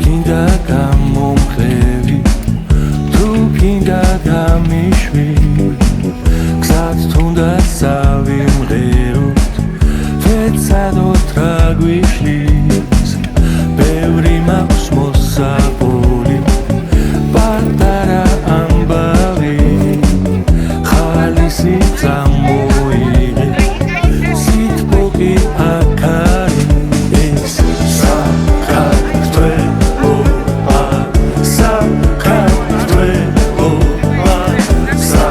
გინდა გამომხევი თუ გინდა გამიშვი გზად თუნდაც ავიმღეროთ ვეცადოთ რა გვიშლის ბევრი მაქვს მოსაპოლი პატარა ამბავი ხალისი წამოიღე სიტყვი აკარი ეს საქართველოა საქართველოა საქართველოა საქართველოა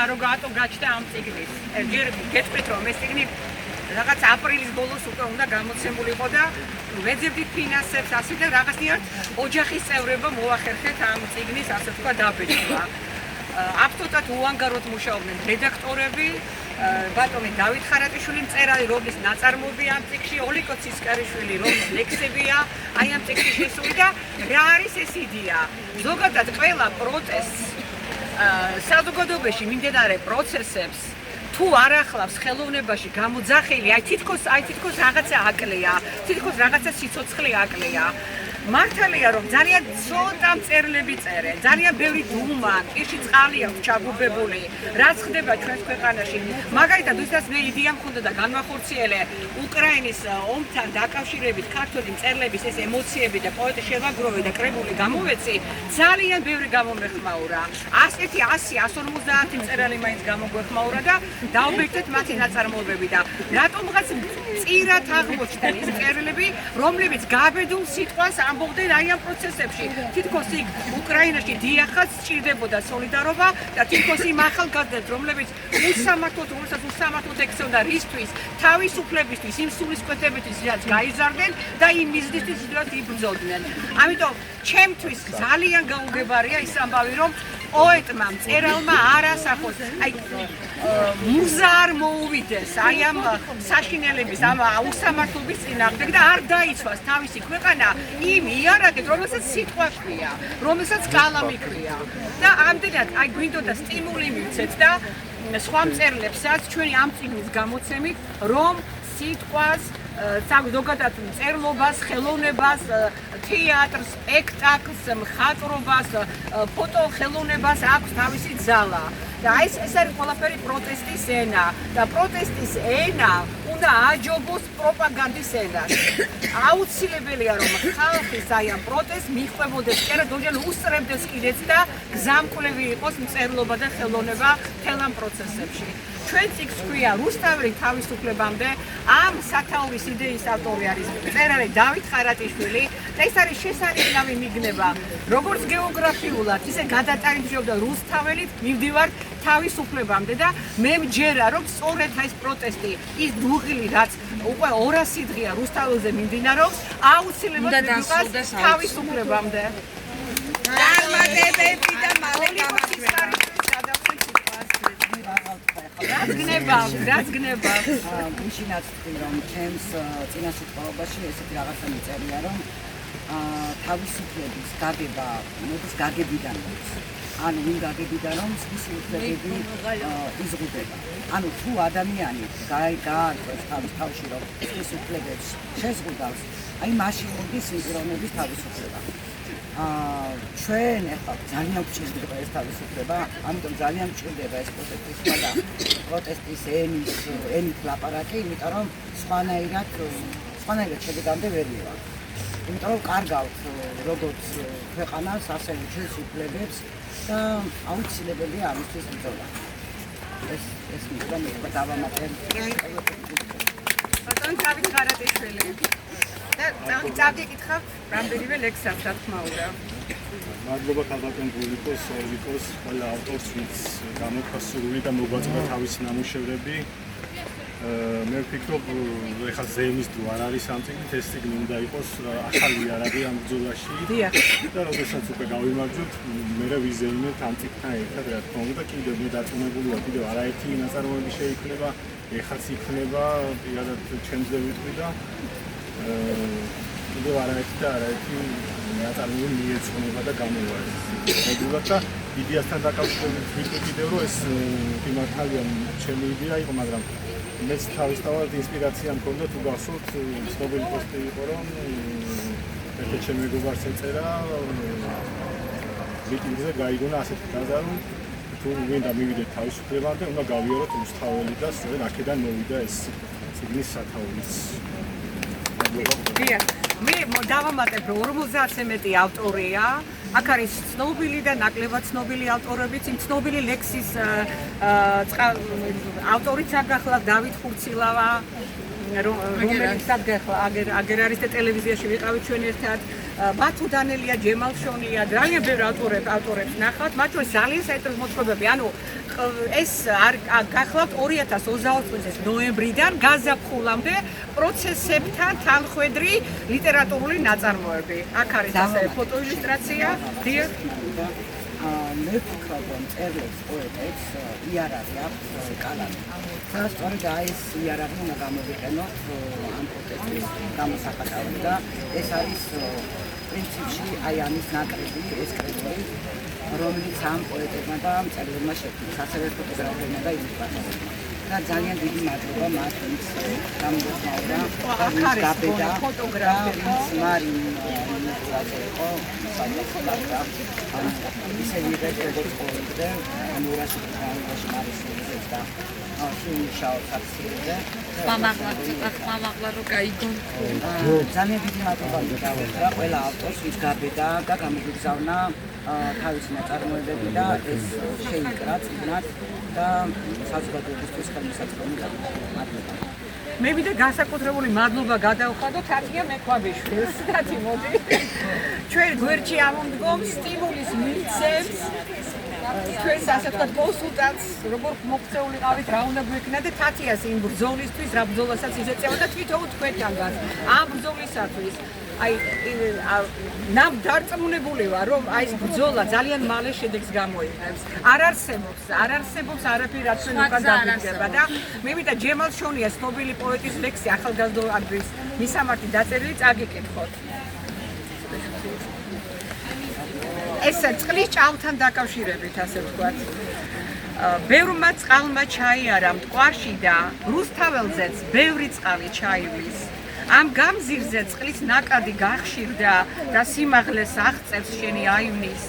გაროგატო გაჩნდა ამ წიგნის. ჯერ გეტყვით რომ ეს წიგნი რაღაც აპრილის ბოლოს უკვე უნდა გამოცემულიყო და ვეძებდით ფინანსებს ასე და რაღაცნაირად ოჯახის წევრებმა მოახერხეთ ამ წიგნის ასე თქვა დაბეჭდვა. აბსოლუტურად უანგაროდ მუშაობდნენ რედაქტორები, ბატონი დავით ხარატიშვილი მწერალი, რომლის ნაწარმოები ამ წიგნში, ოლიკო ცისკარიშვილი, რომლის ლექსებია აი ამ წიგნში შესული და რა არის ეს იდეა? ზოგადად ყველა პროტესტს საზოგადოებაში მიმდინარე პროცესებს თუ არ ახლავს ხელოვნებაში გამოძახილი, აი თითქოს რაღაცა აკლია, თითქოს რაღაცა სიცოცხლე აკლია. მართალია რომ ძალიან ცოტა მწერლები წერენ, ძალიან ბევრი დუმა, პირში წყალი აქვს ჩაგუბებული, რაც ხდება ჩვენს ქვეყანაში. მაგალითად, ვისაც მე იდეა მქონდა და განვახორციელე უკრაინის ომთან დაკავშირებით ქართველი მწერლების ეს ემოციები და პოეტი შევაგროვე და კრებული გამოვეცი, ძალიან ბევრი გამომეხმაურა. 100-150 მწერალი მაინც გამოგვეხმაურა და დავბეჭდეთ მათი ნაწარმოებები და რატომღაც წირად აღმოჩნდნენ ის მწერლები, რომლებიც გაბედულ სიტყვას ამბობდნენ აი ამ პროცესებში. თითქოს იქ უკრაინაში დიახაც სჭირდებოდა სოლიდარობა და თითქოს იმ ახალგაზრდებს, რომლებიც უსამართლოდ ექცეოდა რისთვის, თავისუფლებისთვის, იმ სულისკვეთებისთვის, რაც გაიზარდნენ და იმ მიზნისთვის, რაც იბრძოდნენ. ამიტომ ჩემთვის ძალიან გაუგებარია ის ამბავი, რომ პოეტმა, მწერალმა არ ასახოს, აი მუზა არ მოუვიდეს აი ამ საშინელების, ამ უსამართლობის წინააღმდეგ და არ დაიცვას თავისი ქვეყანა იმ იარაღით, რომელსაც სიტყვა ქვია, რომელსაც კალამი ქვია. და ამდენად აი გვინდოდა სტიმული მივცეთ და სხვა მწერლებსაც ჩვენი ამ წიგნის გამოცემით, რომ სიტყვას ზოგადად მწერლობას, ხელოვნებას, თეატრს, სპექტაკლს, მხატვრობას, ფოტოხელოვნებას აქვს თავისი ძალა. და ეს არის ყველაფერი პროტესტის ენა და პროტესტის ენა უნდა აჯობოს პროპაგანდის ენას. აუცილებელია რომ ხალხის აი ამ პროტესტს მიჰყვებოდეს და დოჯერ უსწრებდეს კიდეც და გზამკვლევი იყოს მწერლობა და ხელოვნება მთელ ამ პროცესებში. ჩვენ წიგნს ქვია რუსთაველი თავისუფლებამდე, ამ სათაურის იდეის ავტორი არის მწერალი დავით ხარატიშვილი და ეს არის შესანიშნავი მიგნება. როგორც გეოგრაფიულად, ისე გადატარიმშობდა რუსთაველით მივდივართ თავისუფლებამდე და მე მჯერა რომ სწორედ ეს პროტესტი, ის დუღილი რაც უკვე 200 დღეა რუსთაველზე მიმდინარეობს, აუცილებლად მივდივართ თავისუფლებამდე. წარმატებები და მალე გამარჯვება. რაც გნებავ. გუშინაც თქვი რომ ჩემს წინასწარ სიტყვაობაში ესეთი რაღაცა მიწერია რომ თავისუფლების გაგება მოდის გაგებიდან მოდის. ანუ ვინ გაგებიდან რომ ის უფლებები იზღუდება. ანუ თუ ადამიანი გაარკვევს თავში რომ ის უფლებებს შეზღუდავს, აი მაშინ მოდის სინქრონების თავისუფლება. ჩვენ ახლა ძალიან გვჭირდება ეს თავისუფლება, ამიტომ ძალიან გვჭირდება ეს პროტესტის ენით ლაპარაკი, იმიტომ რომ სხვანაირად შედეგამდე ვერ მივა. იმიტომ რომ კარგავთ როგორც ქვეყანას, ასევე ჩვენს უფლებებს და აუცილებელია ამისთვის ბრძოლა. ეს მითხრა მე დავამატებ. ბატონ დავით ხარატიშვილი. და წავიკითხავ რამდენიმე ლექსს, რა თქმა უნდა. მადლობა ქალბატონ გულიკოს, ელიკოს, ყველა ავტორს, ვინც გამოთქვა სურვილი და მოგვაწოდა თავისი ნამუშევრები. მე ვფიქრობ, ეხლა ზეიმის თუ არ არის ამ წიგნით, ეს წიგნი უნდა იყოს ახალი იარაღი ამ ბრძოლაში. და როდესაც უკვე გავიმარჯვებთ, მე ვიზეიმებთ ამ წიგნთან ერთად, რა თქმა უნდა, კიდევ მე დაწუნებულია, კიდევ არაერთი ნაწარმოები შეიქმნება, ეხლაც იქნება, პირადად ჩემზე ვიტყვი და კიდევ არაერთი ნაწარმოები მიეძღვნება და გამოვა ეგულად და იდეასთან დაკავშირებით ვიტყვი კიდევ რომ ეს მართალია ჩემი იდეა იყო, მაგრამ მეც თავისთავად ინსპირაცია მქონდა თუ გახსოვთ ცნობილი პოსტი იყო რომ ერთ ჩემ მეგობარს ეწერა მიტინგზე გაიგონა ასეთი ფრაზა რომ თუ ვინდა მივიდეთ თავისუფლებამდე უნდა გავიაროთ რუსთაველი და სწორედ აქედან მოვიდა ეს ციგნის სათაურიც. მე დავამატებ რომ 50-ზე მეტი ავტორია. აქ არის ცნობილი და ნაკლებად ცნობილი ავტორებიც, იმ ცნობილი ლექსის ავტორიც აგახლა დავით ხურცილავა, რომელიცაც აგერ არის და ტელევიზიაში ვიყავით ჩვენ ერთად. ბათუ დანელია, ჯემალშონია, ძალიან ბევრი ავტორებს ნახავთ, მათ შორის ძალიან საინტერესო მოთხრობები. ანუ ეს გახლავთ 2024 წლის ნოემბრიდან გაზაფხულამდე პროცესებთან თანხვედრი ლიტერატურული ნაწარმოები. აქ არის ასე ფოტოილუსტრაცია. მე ვფიქრობ, რომ წერლებს, პოეტებს იარაღი აქვს კალამი. სწორედ ეს იარაღი უნდა გამოვიყენოთ ამ პროტესტის გამოსახატავად და ეს არის პრინციპში აი ამის ნაკრები, ეს კრებული, რომელიც ამ პოეტებმა და მწერლებმა შექმნეს, ასევე ფოტოგრაფებმა და ილუსტრატორებმა. და ძალიან დიდი მადლობა მათ, ვინც გამოგხმაურა და ვინც გაბედა ფოტოგრაფები, მარინ იყო საერთოდ ისინი როგორც ყოველდღე ამურაში მარისის და შუშაო საქსიზე მამაღლა რო გაიგონ. ძალიან დიდი მადლობა დავუხსნა ყველა ავტორს, ვინც გაბედა და გამოგზავნა თავისი ნაწარმოებები და ეს შეიკრა წიგნად და საზოგადოებისთვის ხელმისაწვდომი მადლობა. მე ვიდა განსაკუთრებული მადლობა გადავხადო თათია მექვაბიშვილს. თათი მოდი. ჩვენ გვერდში ამომდგომ სტიმულის მიცემს ჩვენს ასე ვთქვათ კონსულტანტს, როგორ მოქცეულიყავით, რა უნდა გვექნა და თათიას იმ ბრძოლისთვის, რა ბრძოლასაც იზეწევა და თვითონ თქვენთან გას ამ ბრძოლისათვის. აი დარწმუნებული ვარ, რომ აი ეს ბრძოლა ძალიან მალე შედეგს გამოიღებს. არ არსებობს არაფერი, რაც ჩვენ უკან დაგვიდგება და მე ვიდა ჯემალშონია ცნობილი პოეტის ლექსი ახალგაზრდობის მისამართი დაწერილი წაგიკითხოთ. ეს წყლის ჭაობთან დაკავშირებით, ასე ვთქვათ. ბევრმა წყალმა ჩაიარა მტკვარში და რუსთაველზეც ბევრი წყალი ჩაივლის. ამ გამზირზე წყლის ნაკადი გახშირდა და სიმაღლეს აღწევს შენი აივნის.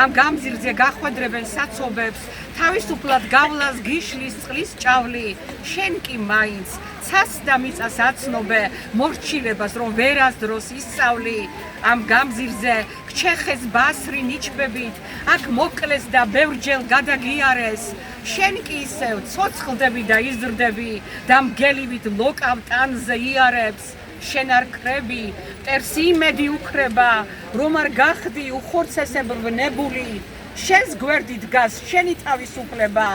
ამ გამზირზე გახვედრებენ საცობებს, თავისუფლად გავლას გიშლის წყლის ჭავლი, შენ კი მაინც ცას და მიწას აცნობე მორჩილებას რომ ვერასდროს ისწავლი. ამ გამზირზე გჩეხეს ბასრი ნიჩბებით, აქ მოკლეს და ბევრჯერ გადაგიარეს. შენ კი ისევ ცოცხლდები და იზრდები და მგელივით ლოკავ ტანზე იარებს. შენ არ კრები, მტერს იმედი უქრება, რომ არ გახდი უხორცესებრივ ნებული. შენს გვერდით დგას შენი თავისუფლება,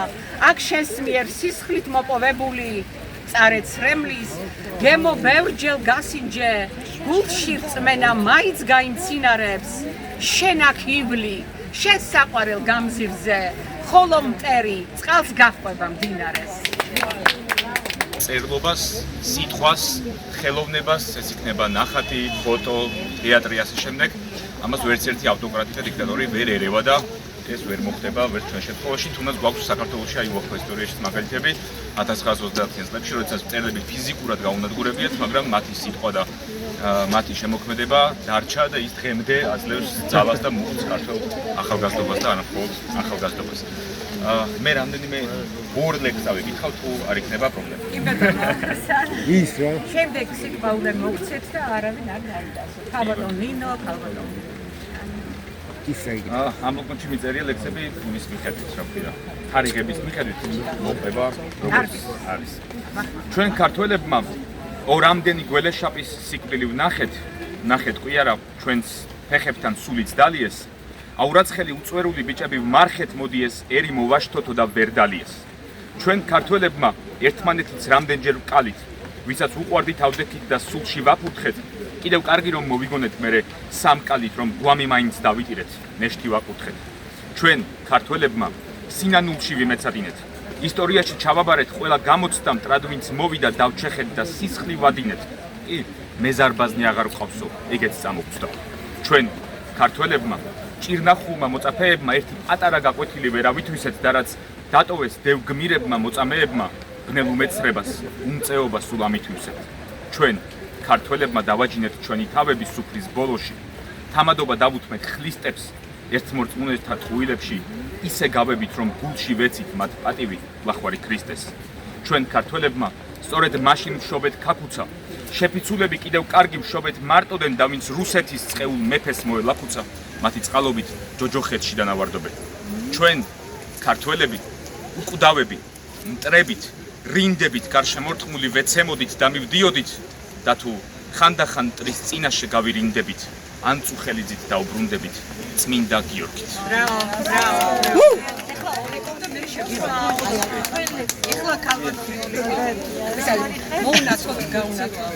აქ შენს მიერ სისხლით მოპოვებული. წარე ცრემლის, გემო ბევრჯერ გასინჯე, გულში რწმენა მაინც გაიმცინარებს. შენ აქ ივლი, შენ საყვარელ გამზირზე, ხოლო მტერი წყალს გაჰყვება მდინარეს. წერლობას, სიტყვას, ხელოვნებას, ეს იქნება ნახატი, ფოტო, თეატრი ასე შემდეგ. ამას ვერცერთი ავტოკრატი და დიქტატორი ვერ ერევა და ეს ვერ მოხდება ვერც ჩვენ შემთხვევაში, თუნდაც გვაქვს საქართველოში აი უახლო ისტორიაში მაგალითები 1930 წლებში, როდესაც მწერლები ფიზიკურად გაუნადგურებიათ, მაგრამ მათი სიტყვა და მათი შემოქმედება დარჩა და ის დღემდე აძლევს ძალას და მოხდს ქართულ ახალგაზრდობას და არამხოლოდ ახალგაზრდობას. მე რამდენიმე ორ ლექსს ავიკითხავ, თუ არ იქნება პრობლემა. კი ბატონო. ის რა. შემდეგ სიტყვა უნდა მოგცეთ და არავინ არ დაიდასო. ქალბატონ ნინო, ქალბატონ ისე იგი. ამ მოკლედში მიწერია ლექსები იმის მიხედვით, რა ვთქვა. თარიღების მიხედვით მოყვება როგორც არის. ჩვენ ქართველებმა ორამდენი გველეშაპის სიკვდილი ვნახეთ კი არა ჩვენს ფეხებთან სულიც დალიეს. აურაცხელი უწვერული ბიჭები ვმარხეთ მოდიეს, ერი მოვაშთოთო და ვერ დალიეს. ჩვენ ქართველებმა ერთმანეთიც რამდენჯერ ვკალით, ვისაც უყვარდით ავდექით და სულში ვაფურთხეთ, კიდევ კარგი რომ მოვიგონეთ მერე სამკალით რომ გვამი მაინც დავიტირეთ, ნეშთი ვაკურთხეთ. ჩვენ ქართველებმა სინანულში ვიმეცადინეთ. ისტორიაში ჩავაბარეთ ყველა გამოცდა მტრად ვინც მოვიდა დავჩეხეთ და სისხლი ვადინეთ. კი, მეზარბაზნი აღარ ვყავსო, ეგეც წამოგწდა. ჩვენ ქართველებმა ჭირნახულმა მოწაფეებმა ერთი პატარა გაკვეთილი ვერ ავითვისეთ და რაც დატოვეს დევგმირებმა მოწამეებმა ბნელ უმეცრებას, უმწეობას სულ ამითვისეთ. ჩვენ ქართველებმა დავაჯინეთ ჩვენი თავები სუფრის ბოლოში. თამადობა დავუთმეთ ხლისტებს ერთმორწმუნეთა ტყუილებში, ისე გავებით რომ გულში ვეცით მათ პატივი ლახვარი ქრისტეს. ჩვენ ქართველებმა სწორედ მაშინ ვშობეთ ქაქუცა. შეფიცულები კიდევ კარგი ვშობეთ მარტოდენ და ვინც რუსეთის წყეულ მეფეს მოელაფუცა, მათი წყალობით ჯოჯოხეთში დანავარდობენ. ჩვენ ქართველები უკვდავები, მტრებით, რინდებით გარშემორტყმული ვეცემოდით და მივდიოდით და თუ ხანდახან მტრის წინაშე გავირინდებით, ან წუხელიძით დაუბრუნდებით წმინდა გიორგით. ბრავო, ბრავო. ეხლა ქალბატონი მოუნაცოთ გაუნაცოთ.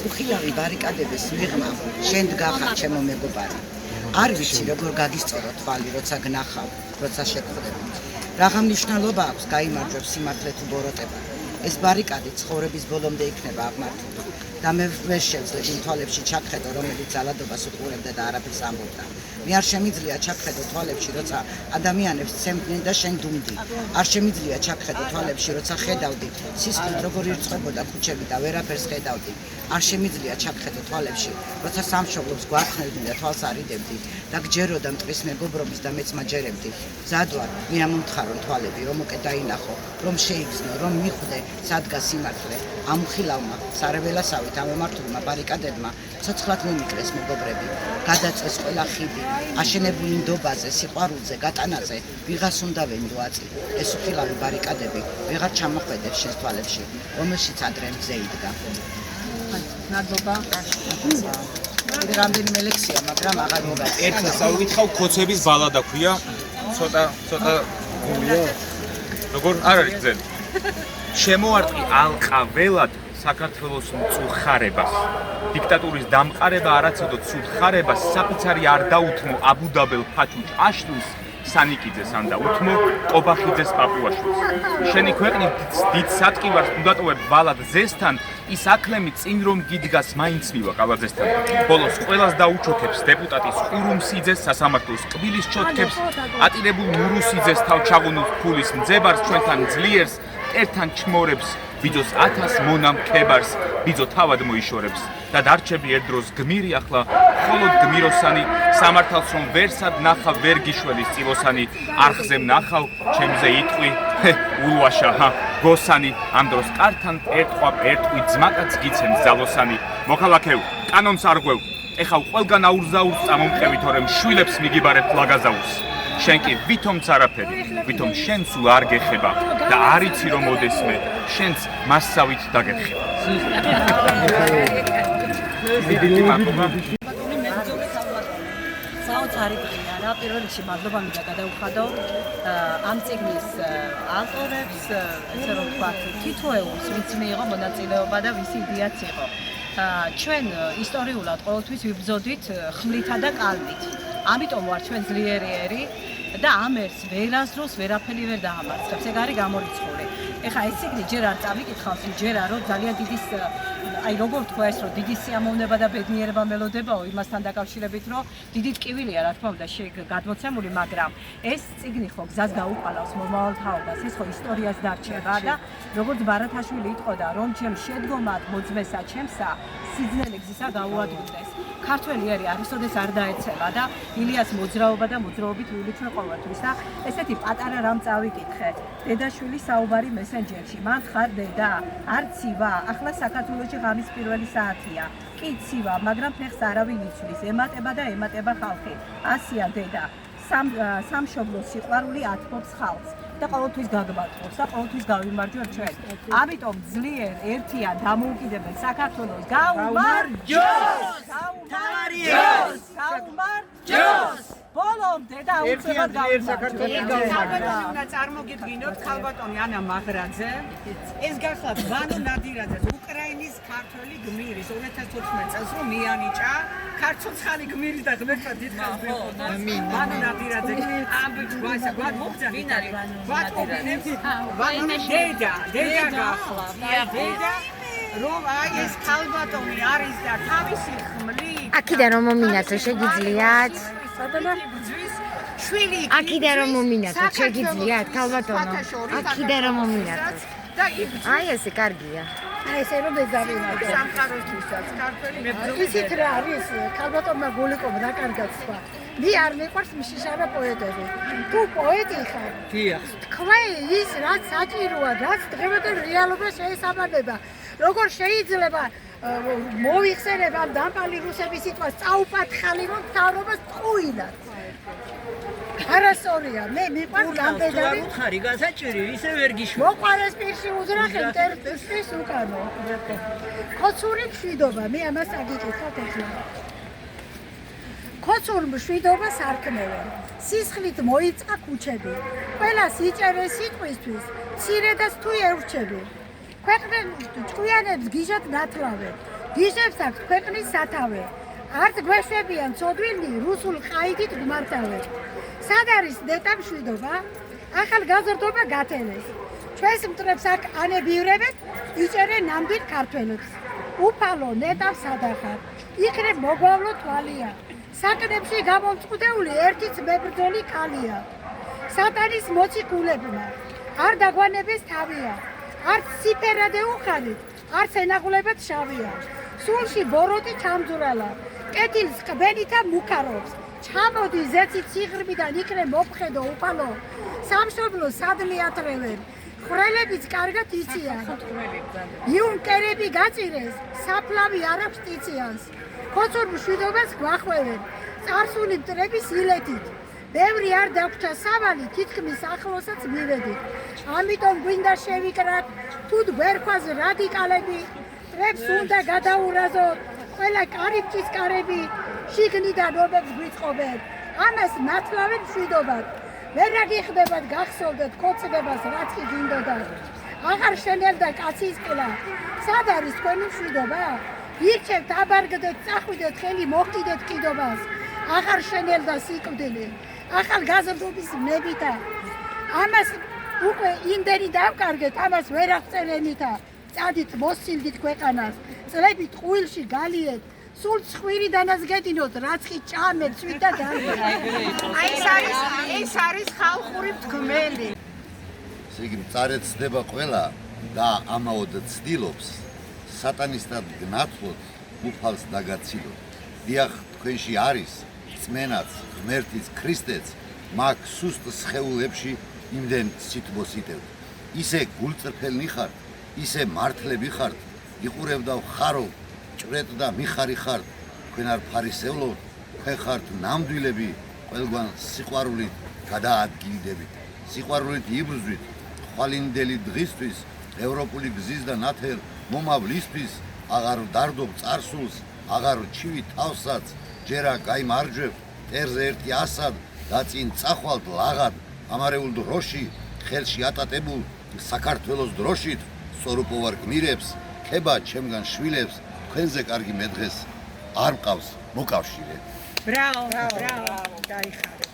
უხილავი ბარიკადების მიღმა შენ დგახარ ჩემო მეგობარი. არ ვიცი როგორ გაგისწორო თვალი, როცა გნახავ, როცა შეგხვდები. რაღა მნიშვნელობა აქვს გაიმარჯვებს სიმართლე თუ ბოროტება. ეს ბარიკადი ცხოვრების ბოლომდე იქნება აღმართული და მე ვერ შევძლებ იმ თვალებში ჩაგხედო, რომელიც ძალადობას უყურებდა და არაფერს ამბობდა. მე არ შემიძლია ჩაგხედო თვალებში, როცა ადამიანებს ცემდნენ და შენ დუმდი. არ შემიძლია ჩაგხედო თვალებში, როცა ხედავდი სისხლით როგორ ირწყვებოდა ქუჩები და ვერაფერს ხედავდი. არ შემიძლია ჩაგხედო თვალებში, როცა სამშობლოს გვარხნევდი და თვალს არიდებდი და გჯეროდა მტრის მეგობრობის და მეც მაჯერებდი. მზად ვარ, მე ამომთხარო თვალები, რომ უკეთ დაინახო, რომ შეიგრძნო, რომ მიხვდე სადგა სიმართლე. ამ ხილავმა, სარეველასავით ამემართულმა ბარიკადებმა ცოცხლად მომიკრეს მეგობრები. გადაწეს ყველა ხიდი, აშენებული ნდობაზე, სიყვარულზე, გატანაზე, ვიღას უნდა ვენდო აწი. ეს უხილავი ბარიკადები ვეღარ ჩამოხვედებს შენს თვალებში, რომელშიც ადრე მზე იდგა. ნადობა. რამდენიმე ლექსია, მაგრამ აღარ მოგაწია. ერთს ავიკითხავ ქოცების ბალადა ქვია. ცოტა როგორ არ არის ძელი. შემოარტყი ალყაველად საქართველოს მწუხარებას. დიქტატურის დამყარება არაცოდოთ სულ ხარებას, საფიცარი არ დაუთმო აბუდაბელ ფაჩუჩ აშვილს, სანიკიძეს ან დაუთმო ყობახიძეს პაპუაშვილს. შენი ქვეყნი დიდ სატკივარს უნდატოვებ ვალად ზესთან, ის აკლემი წინ რომ გიდგას მაინც მივა კალაძესთან. ბოლოს ყველას დაუჩოქებს დეპუტატის ყურუმსიძეს, სასამართლოს კბილის ჩოთქებს, ატირებულ ნურუსიძეს თავჩაღუნულ ფულის მძებარს, ჩვენთან ძლიერს, ერთთან ჩმორებს, ბიძოს 1000 მონამ ქებარს, ბიძო თავად მოიშორებს და დარჩები ერთდროს გმირი ახლა, მხოლოდ გმიროსანი, სამართალს რომ ვერსად ნახავ ვერ გიშველის წილოსანი, არხზე ვნახავ, ჩემზე იტყვი, ულვაშა, გოსანი, ამ დროს კართან ერთყვი ძმაკაც გიცემს ძალოსანი, მოქალაქეო, კანონს არ ღვევ, ეხავ ყველგან აურზაურს წამომყევი, თორემ შვილებს მიგიბარებთ ლაგაზაურს. შენ კი ვითომც არაფერი, ვითომ შენ სულ არ გეხება და არიცი რომ მოდესმე, შენც მასსავით დაგეხება. საოცარი დღეა რა, პირველ რიგში მადლობა მინდა გადავუხადო ამ წიგნის ავტორებს, ესე რომ ვთქვათ, თითოეულს, ვინც მიიღო მონაწილეობა და ვისი იდეაც იყო. ჩვენ ისტორიულად ყოველთვის ვიბრძოდით ხმლითა და კალმით. ამიტომ ვარ ჩვენ ძლიერიერი და ამ ერთს ვერასდროს ვერაფერი ვერ დაამარცხებს. ეგ არის გამორიცხული. ეხლა ეს ციგნი ჯერ არ წავიკითხავს, ჯერა რომ ძალიან დიდი აი როგორ თქვა ეს რომ დიდი სიამოვნება და ბედნიერება მელოდებაო იმასთან დაკავშირებით რომ დიდი ტკივილია რა თქმა უნდა გადმოცემული, მაგრამ ეს ციგნი ხო გზას გაუყალავს მომავალ თაობას, ეს ხო ისტორიას დარჩება და როგორც ბარათაშვილი იტყოდა რომ ჩემ შედგომად მოძმესა ჩემსა სიძნელი გზისა გაუადვილდეს. ქართველი არისოდეს არ დაეცემა და ილიას მოძრაობა და მოძრაობით ვილიჩვე ყოველთვის და ესეთი პატარა რამ წავიკითხე. დედაშვილი საუბარი მესენჯერში. მან ხარ დედა, არ ცივა, ახლა საქართველოში ღამის პირველი საათია. კი ცივა, მაგრამ ფეხს არავინ იცვლის, ემატება და ემატება ხალხი. ასია დედა. სამშობლო სიყვარული ათბობს ხალხს და ყოველთვის გაგმართობს და ყოველთვის გავიმარჯვებ ჩვენ. ამიტომ ძლიერ ერთიან დამოუკიდებელ საქართველოს გაუმარჯოს! გაუმარჯოს! გაუმარჯოს! ბოლომდე და უცებად გავიმარჯოს! უნდა წარმოგიდგინოთ ქალბატონი ანა მაღრაძე, ეს გახლავთ ვანო ნადირაძეს, უკრაინის ქართველი გმირის 2014 წელს რომ მიანიჭა ქართლ-ცხალი გმირი და ღმერთმა დიდხანს მეყოდა. ვანო ნადირაძე ამ ბიჭს გვამოგზავნე. ვინ არის ვანო ნადირაძე? ვანო დედა გახლავთ. დედა რომ აი ეს ქალბატონი არის და თავისი ხმლით აქედან რომ მომინათო შეგიძლიათ? შვილი აქედან რომ მომინათო შეგიძლიათ ქალბატონო? აქედან რომ მომინათო. აი ესე კარგია. აი ესე რომ ეძავინათ სამყაროსთვისაც ქართველი ისიც რა არის ქალბატონმა გულიკობა და კარგად სხვა მე არ მიყვარს მშიშარა პოეტები თუ პოეტი ხარ თქვა ის რაც საჭიროა რაც დღევანდელ რეალობას შეესაბამება როგორ შეიძლება მოიხსენებ ამ დამპალი რუსების სიტყვას წაუპათხალი რომ მთავრობას ტყუილად არასწორია მე მიყვარს გამდედარი უთხარი გასაჭირი ისე ვერ გიშვა მოყარეს პირში უძრახე მტერფის უკანო ქოცური მშვიდობა მე ამას აგიკითხავთ ახლა ქოცურ მშვიდობას არქმევენ სისხლით მოიწყა ქუჩები ყველას იჭერეს სიტყვისთვის მცირედაც თუ ერჩები ქვეყნის ჭკვიანებს გიჟად ნათლავენ გიჟებს აქვს ქვეყნის სათავე არც გვეშვებიან ცოდვილნი რუსულ ყაიდით გმართავენ სად არის ნეტა მშვიდობა? ახალ გაზრდობა გათენეს. ჩვენს მტრებს აქ ანებიურებენ, იჭერენ ნამდვილ ქართველებს. უფალო ნეტა სადახარ. იქნებ მოგვავლო თვალია. საკნებში გამომწყვდეული ერთიც მებრძოლი ქალია. სატანის მოციქულებმა არ დაგვანებეს თავია. არც ციფერად ეუხალით, არც ენაღლებად შავია. სულში ბოროტი ჩამძვრალა. კეთილს ყბენითა მუქარობს. ჩამოდი ზეცით სიღრმიდან იქნებ მოფხედო უფალო სამშობლოს სადმე ატრევენ ხრელებიც კარგად იციან იუნკერები გაწირეს საფლავი არ აქვს ტიციანს ქოცურ მშვიდობას გვახვევენ წარსული მტრების ილეთით ბევრი არ დაგვრჩა სავალი თითქმის ახლოსაც მივედით ამიტომ გვინდა შევიკრათ თუ გვერქვას რადიკალები მტრებს უნდა გადაურაზოთ ყველა კარიბჭის კარები შიგნიდან ობებს გვიწყობენ ამას ნათლავენ მშვიდობად ვერა გიხდებათ გახსოვდეთ ქოცნებას რაც კი გინდოდათ აღარ შენელდა კაცის ყლა სად არის თქვენი მშვიდობა ირჩევთ აბარგდეთ წახვიდეთ ხელი მოხდიდეთ კიდობას აღარ შენელდა სიკვდილი ახალ გაზრდობის ნებითა ამას უკვე იმდენი დავკარგეთ ამას ვერ აღწერენითა წადით მოსცილდით ქვეყანას წლებით ყუილში გალიეთ სულ ცხვირიდანაც გედინოთ რაც კი ჭამებს ვით და დაგვრჩა აი ეს არის ხალხური თქმელი ესე იგი წარეცდება ყველა და ამაოდ ცდილობს სატანისტად გნათლოთ უფალს დაგაცილოთ დიახ თქვენში არის წმენაც ღმერთიც ქრისტეც მაგ სუსტ სხეულებში იმდენ სიტყვოსიტევთ ისე გულწრფელნი ხართ ისე მართლები ხართ იყურებდა ხარო ჭრეთ და მიხარი ხართ თქვენ არ ფარისევლობთ თქვენ ხართ ნამდვილები ყველგან სიყვარულით გადაადგილდებით სიყვარულით იბრძვით ხვალინდელი დღისთვის ევროპული გზის და ნათელ მომავლისთვის აღარ დარდობ წარსულს აღარ ჩივი თავსაც ჯერა გაიმარჯვებ ტერზე ერთი ასად და წინ წახვალთ ლაღად ამარეულ დროში ხელში ატატებულ საქართველოს დროშით სწორუპოვარ გმირებს ხება ჩემგან შვილებს თქვენზე კარგი მე დღეს არ მყავს მოკავშირე ბრავო დაიხარე